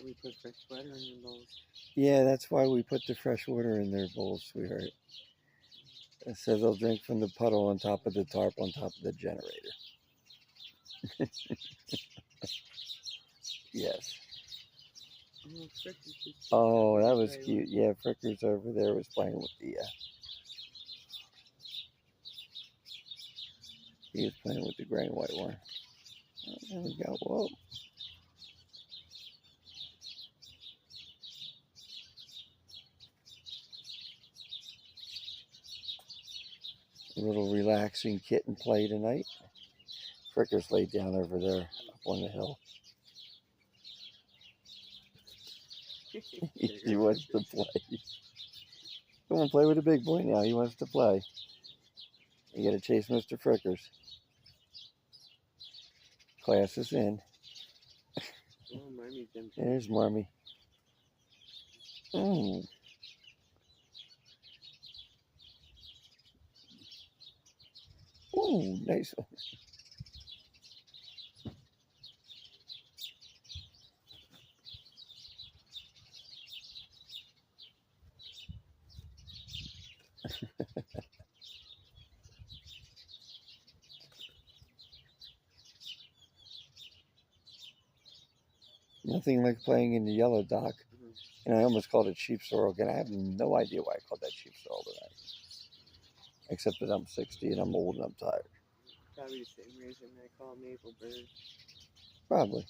we put fresh water in your bowls. Yeah, that's why we put the fresh water in their bowls, sweetheart. So they'll drink from the puddle on top of the tarp on top of the generator. Yes. Oh, that was cute. Yeah, Frickers over there was playing with the. He was playing with the gray and white one. Oh, there we go. Whoa. A little relaxing kitten play tonight. Frickers laid down over there up on the hill. He wants to play. Come on, play with the big boy now. He wants to play. You got to chase Mr. Frickers. Class is in. Oh, Marmy's empty. There's Marmy. Ooh. Ooh, nice one. Nothing like playing in the yellow dock. And I almost called it sheep sorrel again. I have no idea why I called that sheep sorrel tonight. Except that I'm 60 and I'm old and I'm tired. Probably the same reason I call maple bird. Probably.